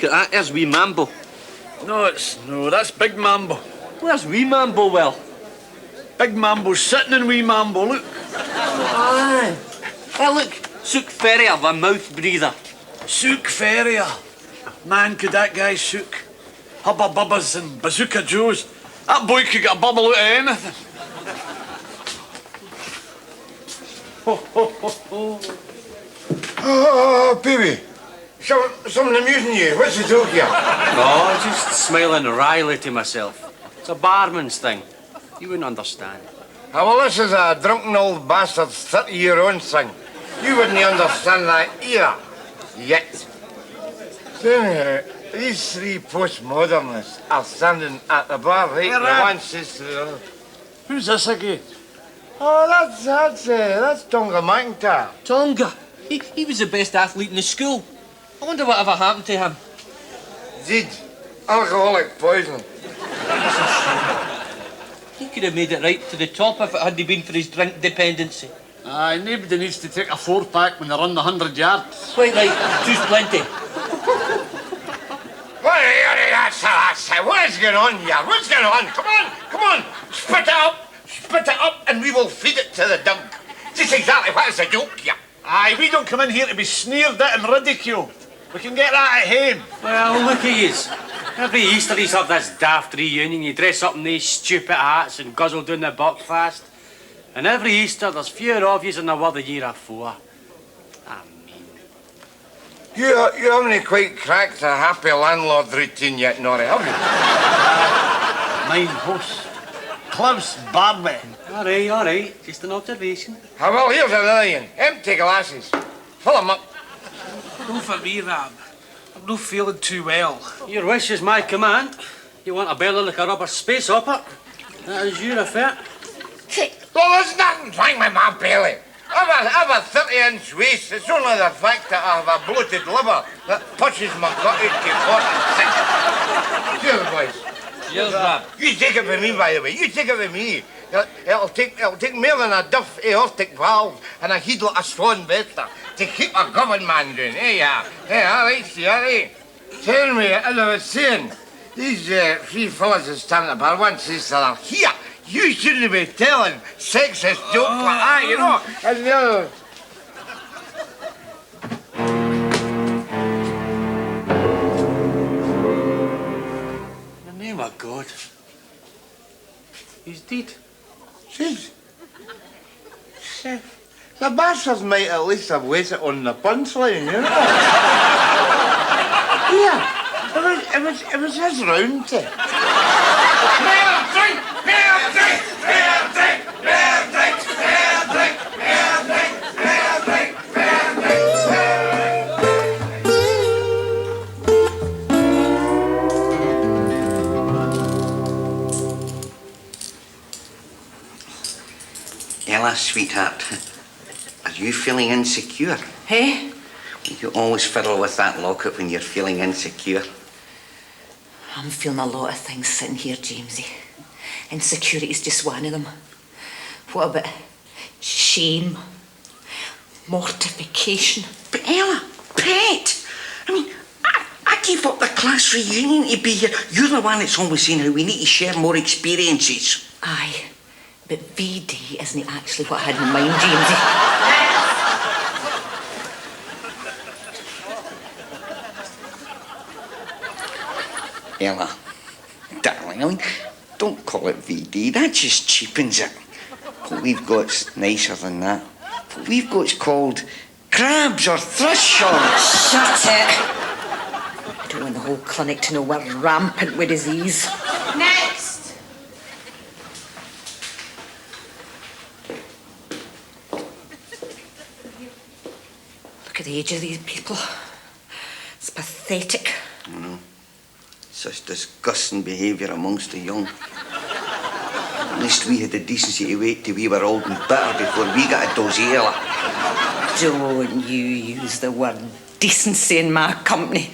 at that. There's wee Mambo. No, that's Big Mambo. Where's wee Mambo, Will? Big Mambo's sitting in wee Mambo, look. Aye. Hey, look, Sook Ferrier, the mouth breather. Sook Ferrier. Man, could that guy sook. Hubba Bubbas and Bazooka Joes. That boy could get a bubble out of anything. Oh, baby. Something amusing you. What's the joke here? No, just smiling wryly to myself. It's a barman's thing. You wouldn't understand. Ah, well, this is a drunken old bastard's 30-year-old thing. You wouldn't understand that either. Yet. So anyhow, these three postmodernists are standing at the bar, right? The one says to the other. Who's this again? Oh, that's Tonga McIntyre. Tonga. He was the best athlete in the school. I wonder whatever happened to him. Did. Alcoholic poisoning. He could have made it right to the top if it hadn't been for his drink dependency. Aye, nobody needs to take a 4-pack when they run the 100 yards. Quite right, two's plenty. What is going on here? What's going on? Come on. Spit it up, and we will feed it to the dog. Just exactly what is the joke here? Aye, we don't come in here to be sneered at and ridiculed. We can get that at home. Well, look at yous. Every Easter he's have this daft reunion. You dress up in these stupid hats and guzzle down the Buckfast. And every Easter there's fewer of yous than there were the year afore. I mean... You haven't quite cracked a happy landlord routine yet, Norrie, have you? Mine host. Clive's barman. All right. Just an observation. Ah, well, here's another one. Empty glasses. Fill them up. No for me, Rab. I'm not feeling too well. Your wish is my command. You want a belly like a rubber space hopper? That is your affair. Well, there's nothing wrong with my belly. I have a 30-inch waist. It's only the fact that I have a bloated liver that pushes my gut out to 46. Cheers, boys. Cheers, Rab. You take it from me, by the way. You take it from me. It'll take more than a duff aortic valve and a heedle a swan vesta to keep a Govan man doing. Yeah, all right, see, all right. Tell me, as I was saying, these three fellas that stand at the bar, one says to the other, here, you shouldn't be telling sexist jokes like that, you know. And the other... In the name of God. He's dead. Jeez. The bastards might at least have waited on the punchline, you know? Yeah, it was his round to. Ella, sweetheart, are you feeling insecure? Hey? You always fiddle with that locket when you're feeling insecure. I'm feeling a lot of things sitting here, Jamesie. Insecurity's just one of them. What about shame? Mortification? But Ella, pet! I mean, I gave up the class reunion to be here. You're the one that's always saying how we need to share more experiences. Aye, but V-Day isn't actually what I had in mind, Jamesie. Ella, darling, I mean, don't call it V-Day. That just cheapens it. What we've got's nicer than that. What we've got's called crabs or thrush or... Shut it! I don't want the whole clinic to know we're rampant with disease. Next! Look at the age of these people. It's pathetic. I know. Such disgusting behaviour amongst the young. At least we had the decency to wait till we were old and bitter before we got a dose of Ella. Don't you use the word decency in my company.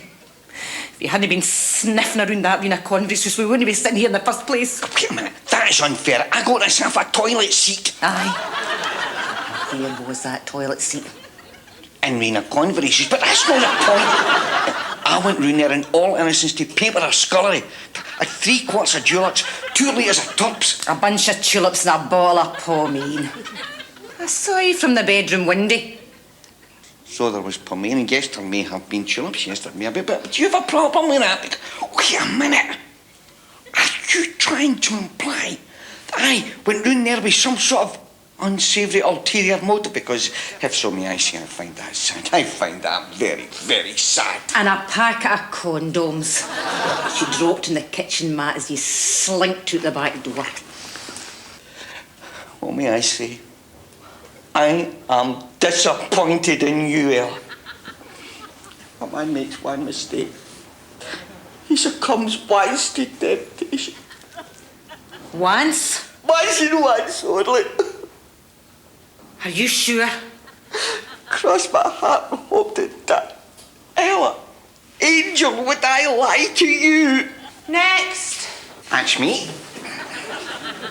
If you hadn't been sniffing around that arena conference, we wouldn't be sitting here in the first place. Wait a minute, that is unfair. I got myself a toilet seat. Aye. There was that toilet seat. In Rena Conversations, but that's not the point. I went round there in all innocence to paper a scullery. I had 3 quarts of juleps, 2 litres of turps. A bunch of tulips and a ball of pomine. I saw you from the bedroom window. So there was pomine, and yes, there may have been tulips, yes, there may have been, but do you have a problem with that? Wait a minute. Are you trying to imply that I went round there with some sort of unsavoury ulterior motive? Because if so, may I say, I find that sad. I find that very, very sad. And a packet of condoms. She dropped in the kitchen mat as you slinked out the back door. What may I say? I am disappointed in you, Ella. But man makes one mistake. He succumbs once to temptation. Once? Once only. Are you sure? Cross my heart and hope to die. Ella, angel, would I lie to you? Next. That's me.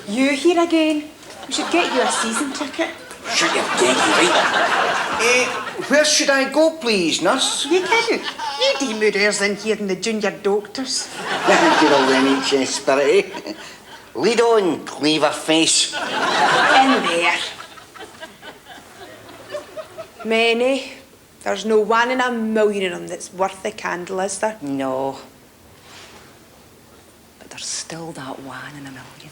You here again? We should get you a season ticket. Shut your dead, right? Where should I go, please, nurse? You kidding? You demurrers in here in the junior doctors. Good old NHS spirit, eh? Lead on, cleaver face. In there. Many. There's no 1 in a million of them that's worth the candle, is there? No. But there's still that 1 in a million.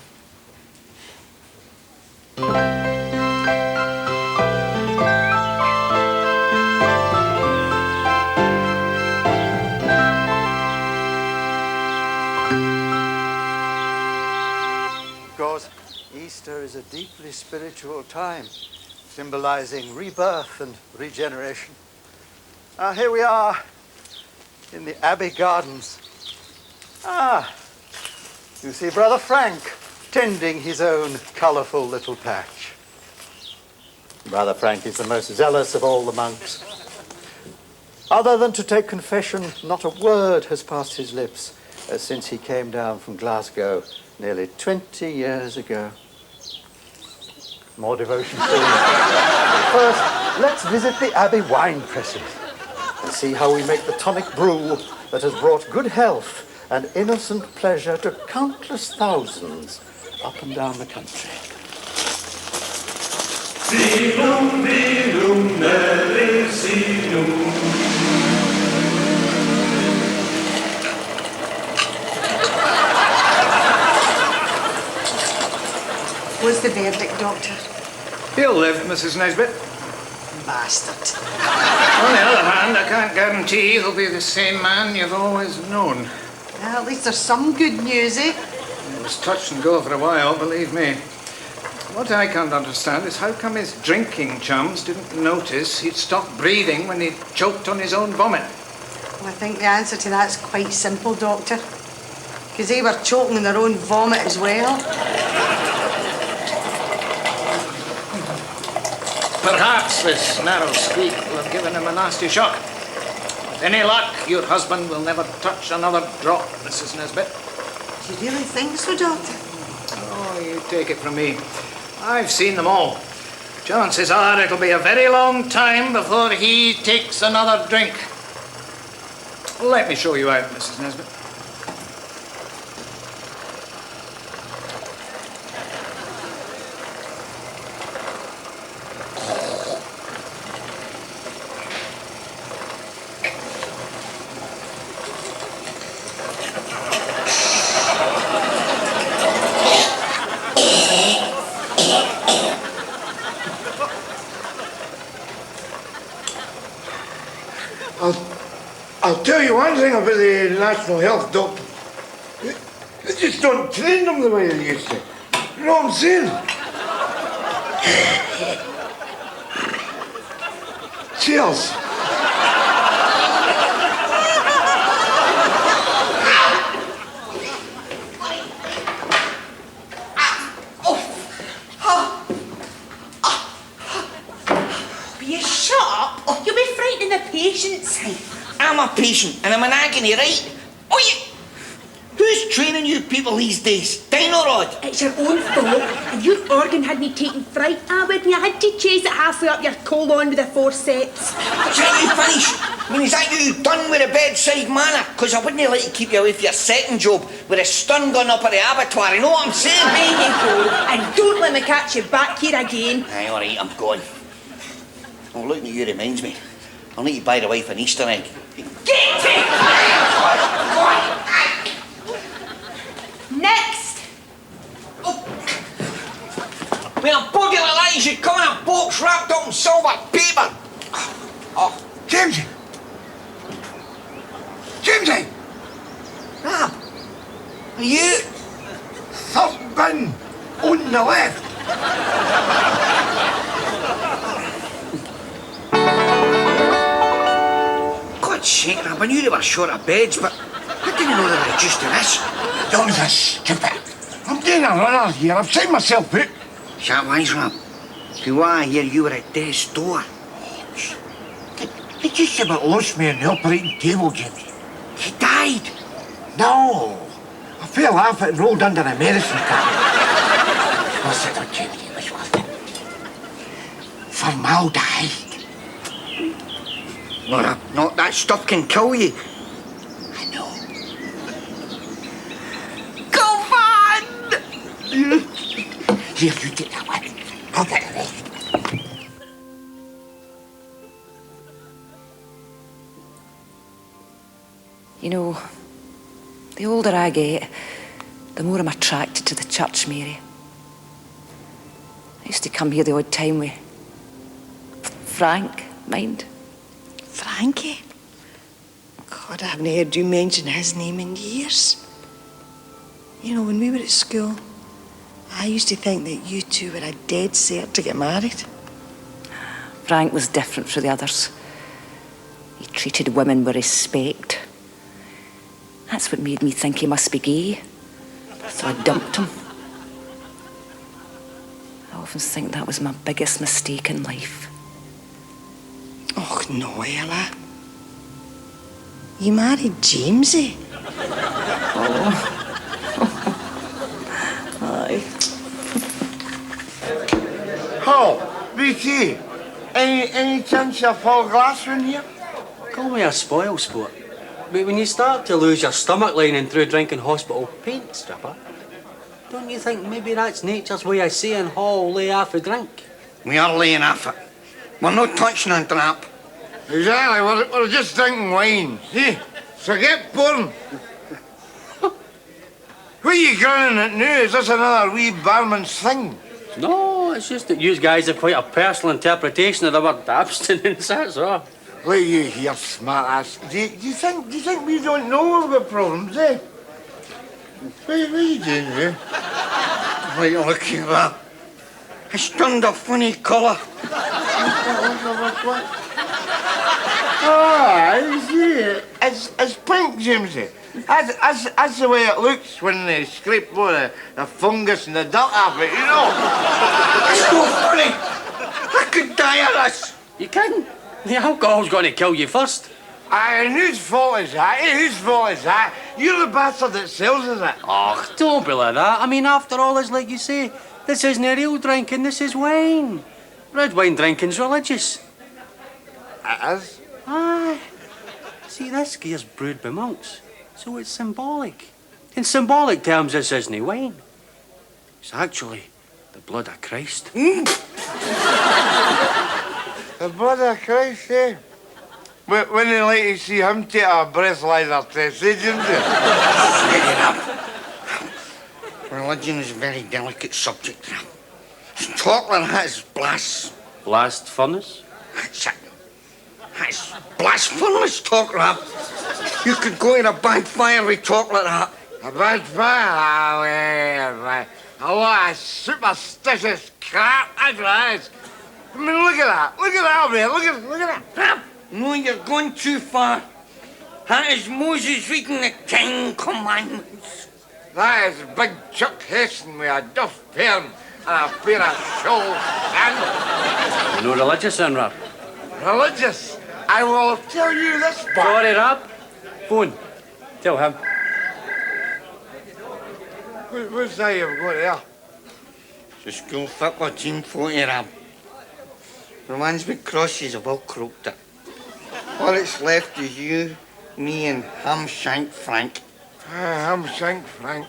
Of course, Easter is a deeply spiritual time, symbolizing rebirth and regeneration. Here we are in the Abbey gardens. You see Brother Frank tending his own colourful little patch. Brother Frank is the most zealous of all the monks. Other than to take confession, not a word has passed his lips since he came down from Glasgow nearly 20 years ago. More devotion soon. First, let's visit the Abbey wine presses and see how we make the tonic brew that has brought good health and innocent pleasure to countless thousands up and down the country. Sinum, vinum, nere sinum. What's the verdict, Doctor? He'll live, Mrs. Nesbitt. Bastard. On the other hand, I can't guarantee he'll be the same man you've always known. Well, at least there's some good news, eh? It was touch and go for a while, believe me. What I can't understand is how come his drinking chums didn't notice he'd stopped breathing when he choked on his own vomit. Well, I think the answer to that's quite simple, Doctor. Because they were choking on their own vomit as well. Perhaps this narrow squeak will have given him a nasty shock. With any luck, your husband will never touch another drop, Mrs. Nesbitt. Do you really think so, Doctor? Oh, you take it from me. I've seen them all. Chances are it'll be a very long time before he takes another drink. Let me show you out, Mrs. Nesbitt. I'll tell you one thing about the National Health Doctor. They just don't train them the way they used to. You know what I'm saying? Cheers. Will you shut up or you'll be frightening the patients? I'm a patient and I'm in agony, right? Oh, who's training you people these days? Dino Rod? It's your own fault. If your organ hadn't taken fright, I wouldn't have had to chase it halfway up your colon with a forceps. Can't you finish? I mean, is that you done with the bedside manner? Because I wouldn't like to keep you away from your second job with a stun gun up at the abattoir, you know what I'm saying? There you go. And don't let me catch you back here again. Aye, all right, I'm going. Oh, looking at you reminds me. I'll need to buy the wife an Easter egg. Get it! Next. With a body like that, you should come in a box wrapped up in silver paper. Oh, Jamesie! Jamesie! Rab, are you? Third bin on the left. God's sake, Rab, I knew they were short of beds, but I didn't know they were reduced to this. Don't be stupid. I'm doing a runner here. I've signed myself out. Is that wise, Rab? See what I hear, you were at death's door. They just about lost me on the operating table, Jimmy. He died? No. I fell off it and rolled under a medicine cabinet. What's it on, Jimmy? It was worth it. Formaldehyde. No, Rab, not that stuff can kill you. I know. Govan! Here, you take that one. I'll get the rest. You know, the older I get, the more I'm attracted to the church, Mary. I used to come here the odd time with Frank, mind? Frankie? God, I haven't heard you mention his name in years. You know, when we were at school, I used to think that you two were a dead cert to get married. Frank was different from the others. He treated women with respect. That's what made me think he must be gay. So I dumped him. I often think that was my biggest mistake in life. Oh, no, Ella. You married Jamesie? Oh. Aye. Oh, BT, any chance of full glass in here? Call me a spoil sport. But when you start to lose your stomach lining through drinking hospital paint, stripper, don't you think maybe that's nature's way of saying, oh, lay off a drink? We are laying off it. We're not touching a drop. Exactly, we're just drinking wine. See? So get pouring. What are you grinning at now? Is this another wee barman's thing? No, it's just that you guys have quite a personal interpretation of the word abstinence, that's all. Wait, you here, smart ass. Do you think we don't know we've got problems, eh? What are you doing here? What are you looking at that? It's turned a funny colour. Oh, I see it. It's pink, Jamesie. That's the way it looks when they scrape all the fungus and the dirt off it, you know? It's so funny. I could die of this. You kidding? The alcohol's going to kill you first. Aye, and whose fault is that? Whose fault is that? You're the bastard that sells us it. Oh, don't be like that. I mean, after all, it's like you say, this isn't a real drinking, this is wine. Red wine drinking's religious. It is? Aye. See, this gear's brewed by monks, so it's symbolic. In symbolic terms, this isn't wine. It's actually the blood of Christ. The blood of Christ, eh? Wouldn't you like to see him take a breathalyzer test, eh, Jimsy? Religion is a very delicate subject. Talk like that is Blast furnace? That's it. That's blasphemous talk, Rab. You could go in a bad fire with talk like that. A bad fire? Oh, yeah. A lot of superstitious crap, that's what it is. I mean, look at that. Look at that over there. Look at that. Rab, no, you're going too far. That is Moses reading the 10 Commandments. That is big Chuck Heston with a duff perm and a pair of shawls, and You're no religious then, Rab? religious. I will tell you this, boy. Sorry, Rab. Phone. Tell him. What's that you've got there? The school football team photo, Rab. The ones with crosses have all croaked it. All that's left is you, me, and Hamshank Frank. Hamshank Frank.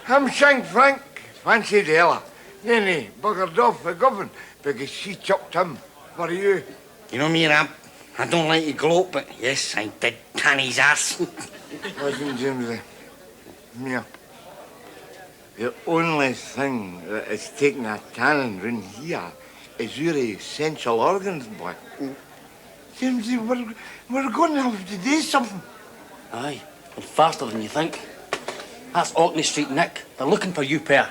Hamshank Frank fancied Ella. Then he buggered off for Govan because she chucked him for you. You know me, Rab, I don't like to gloat, but yes, I did tan his ass. Listen, Jamesie. Mia. The only thing that is taking a tanning round here is your essential organs, boy. Jamesie, we're going to have to do something. Aye, and faster than you think. That's Orkney Street, Nick. They're looking for you, pair.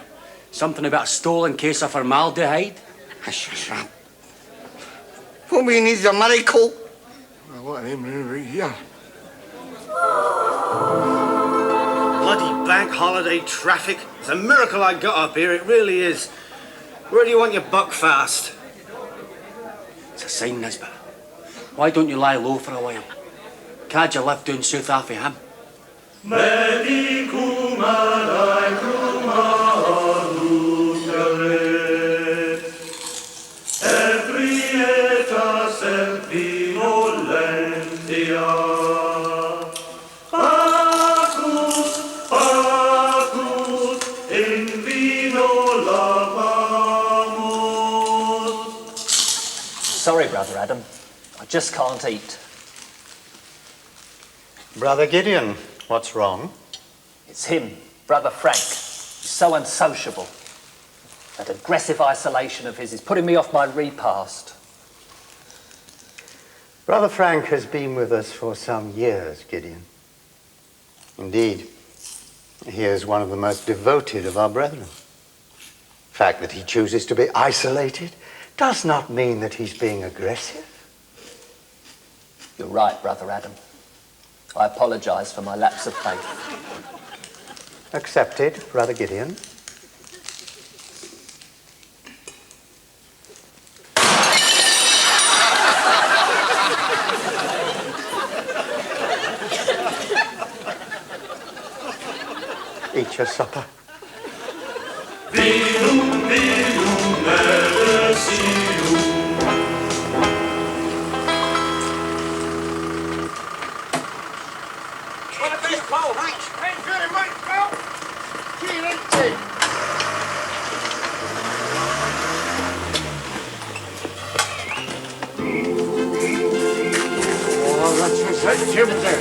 Something about a stolen case of formaldehyde. Hush, Rab. What we need is a miracle. Well, what are they right here? Bloody bank holiday traffic. It's a miracle I got up here, it really is. Where do you want your Buckfast? It's a sign, Nesbitt. Why don't you lie low for a while? Can't you live down south after him? Sorry, Brother Adam. I just can't eat. Brother Gideon, what's wrong? It's him, Brother Frank. He's so unsociable. That aggressive isolation of his is putting me off my repast. Brother Frank has been with us for some years, Gideon. Indeed, he is one of the most devoted of our brethren. The fact that he chooses to be isolated does not mean that he's being aggressive. You're right, Brother Adam. I apologise for my lapse of faith. Accepted, Brother Gideon. Eat your supper. Thanks very much, Bill. See you next time. Oh, that's it, Jamesie.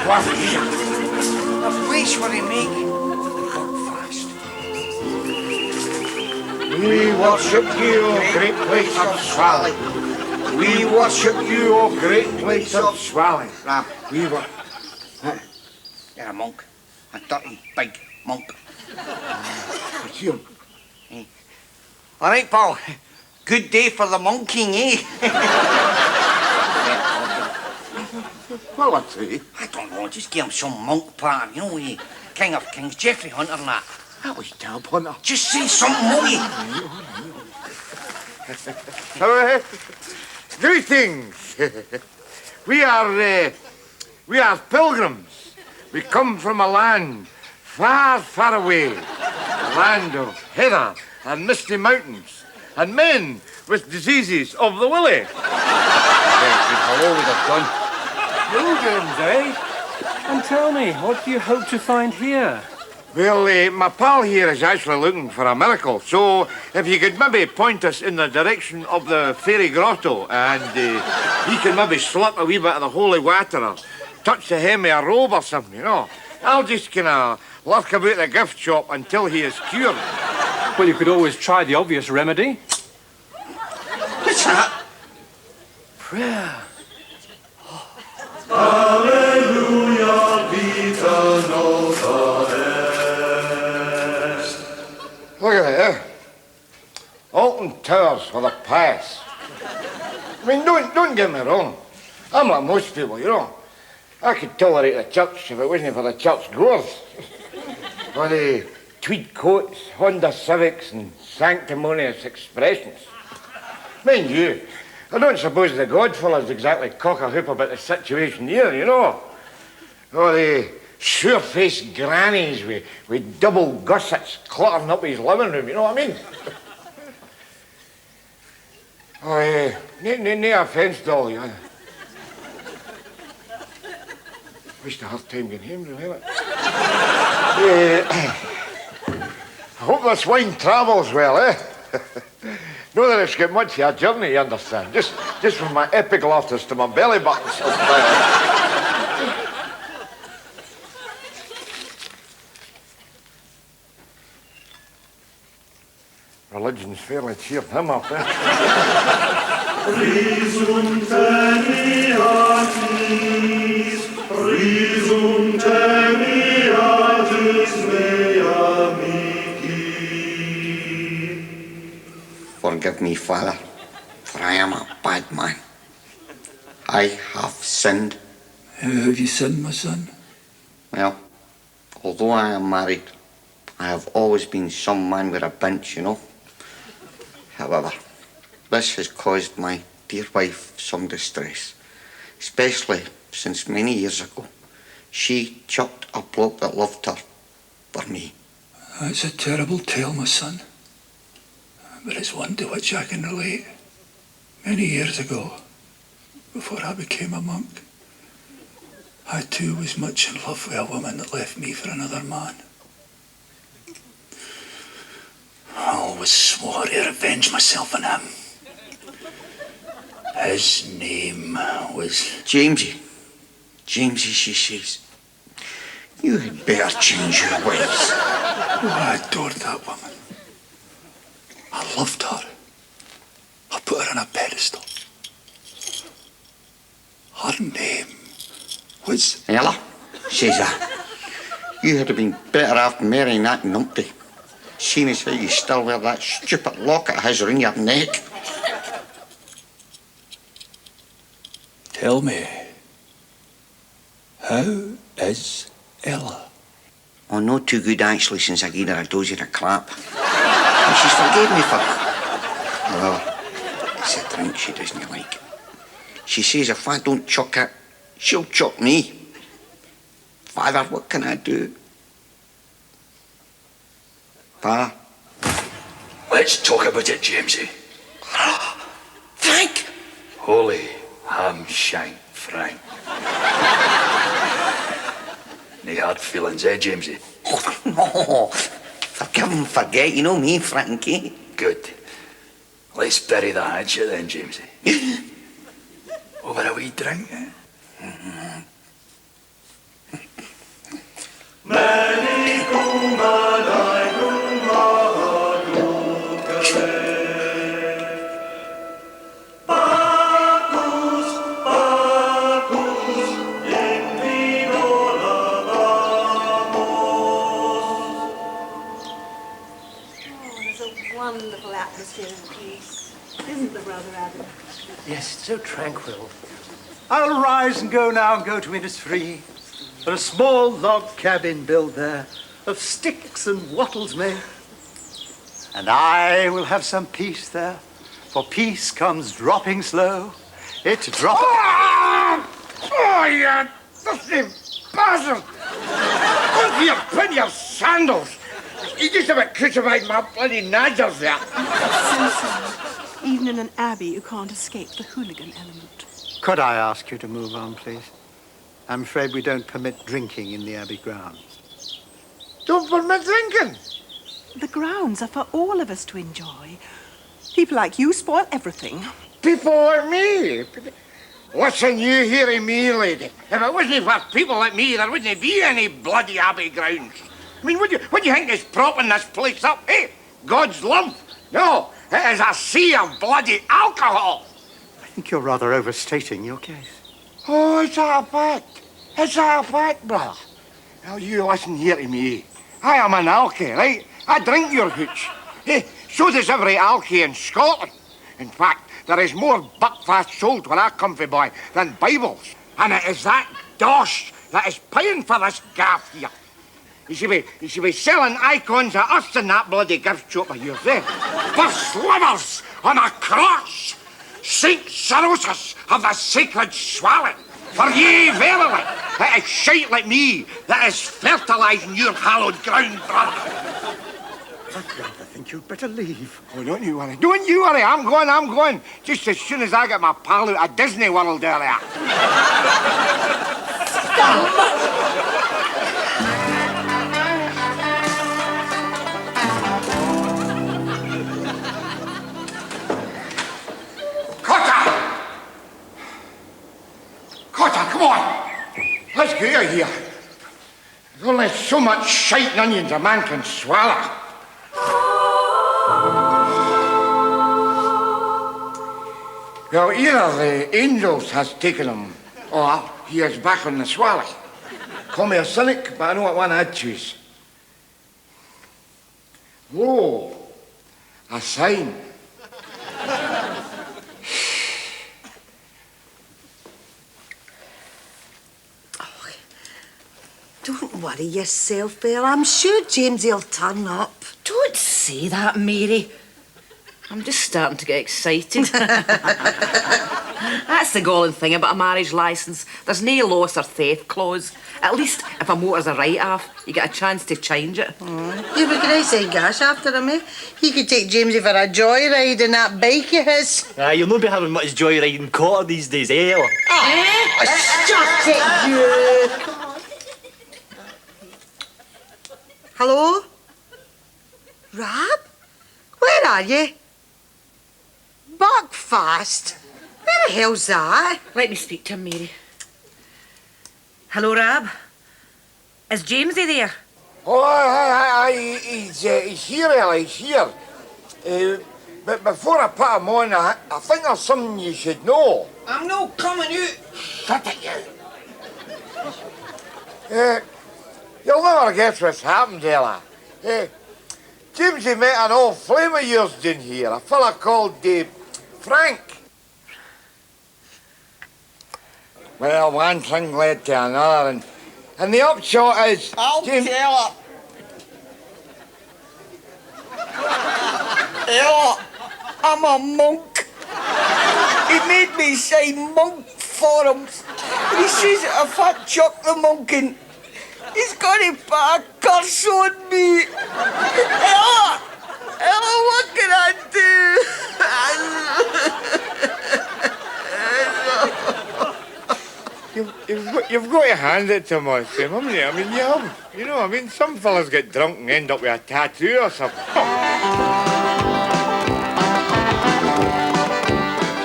What here? A place where they make Buckfast. We worship you, O great place of Swally. We worship you, O great place of Swally. Rab, We were... you're a monk. A dirty, big monk. It's you. Eh. All right, pal. Good day for the monking, eh? Well, what's it? I don't know, just give him some monk pattern, you know, King of Kings, Geoffrey Hunter and that. That was Dab Hunter. Just say something, will you? Greetings. We are pilgrims. We come from a land far, far away. A land of heather and misty mountains. And men with diseases of the willy. Hello, we'd have done. Pilgrims, eh? And tell me, what do you hope to find here? Well, my pal here is actually looking for a miracle, so if you could maybe point us in the direction of the fairy grotto and he can maybe slip a wee bit of the holy water or touch the hem of a robe or something, you know. I'll just kind of lurk about the gift shop until he is cured. Well, you could always try the obvious remedy. What's that? Prayer. Alleluia, vita nova est. Look at it, Alton Towers with a pass. I mean, don't get me wrong. I'm like most people, you know. I could tolerate the church if it wasn't for the church goers. For the tweed coats, Honda Civics and sanctimonious expressions. Mind you, I don't suppose the Godfellas exactly cock a hoop about the situation here, you know. Or the sure-faced grannies with double gussets cluttering up his living room, you know what I mean? Oh, no offence, Dolly. Missed a hard time getting home, really. I hope this wine travels well, eh? Not that it's got much of a journey, you understand. Just from my epiglottis to my belly button. Religion's fairly cheered him up, eh? Forgive me, Father, for I am a bad man. I have sinned. How have you sinned, my son? Well, although I am married, I have always been some man with a bench, you know. However, this has caused my dear wife some distress, especially since many years ago she chucked a bloke that loved her for me. That's a terrible tale, my son, but it's one to which I can relate. Many years ago, before I became a monk, I too was much in love with a woman that left me for another man. I always swore to revenge myself on him. His name was... Jamesie. Jamesie, she says. You had better change your ways. Oh, I adored that woman. I loved her. I put her on a pedestal. Her name was... Ella, says I. You had been better off marrying that numpty, seeing as how you still wear that stupid locket of his around your neck. Tell me, how is Ella? Oh, not too good, actually, since I gave her a dozy and a clap. And she's forgave me for that. Well, it's a drink she doesn't like. She says if I don't chuck it, she'll chuck me. Father, what can I do? Father? Let's talk about it, Jamesie. Frank! Holy ham shank, Frank. No hard feelings, eh, Jamesie? Oh, no. Forgive and forget, you know me, Frankie. Good. Let's bury the hatchet then, Jamesie. Over a wee drink, eh? Wonderful atmosphere and peace, isn't there, Brother Adam? Yes, it's so tranquil. I'll rise and go now and go to Innisfree. For a small log cabin built there, of sticks and wattles made. And I will have some peace there, for peace comes dropping slow. It drops... Oh, you dirty bastard! Look here, put your sandals! You just about crucified my bloody nagers there. Simpson, even in an abbey, you can't escape the hooligan element. Could I ask you to move on, please? I'm afraid we don't permit drinking in the abbey grounds. Don't permit drinking? The grounds are for all of us to enjoy. People like you spoil everything. People like me? Listen, you hearing me, lady. If it wasn't for people like me, there wouldn't be any bloody abbey grounds. I mean, what do you think is propping this place up, eh? God's love? No, it is a sea of bloody alcohol. I think you're rather overstating your case. Oh, is that a fact? Is that a fact, brother? Well, you listen here to me. I am an alkie, right? I drink your hooch. Eh, so does every alkie in Scotland. In fact, there is more Buckfast sold where I come from, boy, than Bibles. And it is that dosh that is paying for this gaff here. You should be selling icons of us in that bloody gift shop of yours, eh? For slivers on a cross! Saint Cirrhosis of the sacred swelling! For ye, verily, it is shite like me that is fertilising your hallowed ground, brother. I'd rather think you'd better leave. Oh, don't you worry. Don't you worry. I'm going. Just as soon as I get my pal out of Disney World earlier. Cotter, come on. Let's get out of here. There's only so much shite and onions a man can swallow. Well, either the angels has taken him, or he is back on the swally. Call me a cynic, but I know what one I'd choose. Whoa, a sign. Don't worry yourself, Belle. I'm sure Jamesie will turn up. Don't say that, Mary. I'm just starting to get excited. That's the galling thing about a marriage licence. There's no loss or theft clause. At least if a motor's a write-off, you get a chance to change it. You'd be great saying gosh after him, eh? He could take Jamesie for a joyride in that bike of his. You'll not be having much joyriding Cotter these days, eh, Ella? Shut it, you! Hello? Rab? Where are you? Buckfast? Where the hell's that? Let me speak to him, Mary. Hello, Rab. Is Jamesie there? Oh, aye, he's here, Ella, he's here. But before I put him on, I think there's something you should know. I'm not coming out. Shut it, you. You'll never guess what's happened, Ella. Jamesie met an old flame of yours down here, a fella called Frank. Well, one thing led to another, and the upshot is... I'll tell her. Ella, I'm a monk. He made me sign monk forms. And he says that if I chuck the monking, he's going to put a curse on me. Ella, what can I do? You've got to hand it to him, Tim, haven't you? I mean, you have. You know, I mean, some fellas get drunk and end up with a tattoo or something.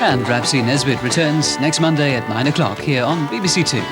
And Rhapsody Nesbitt returns next Monday at 9 o'clock here on BBC Two.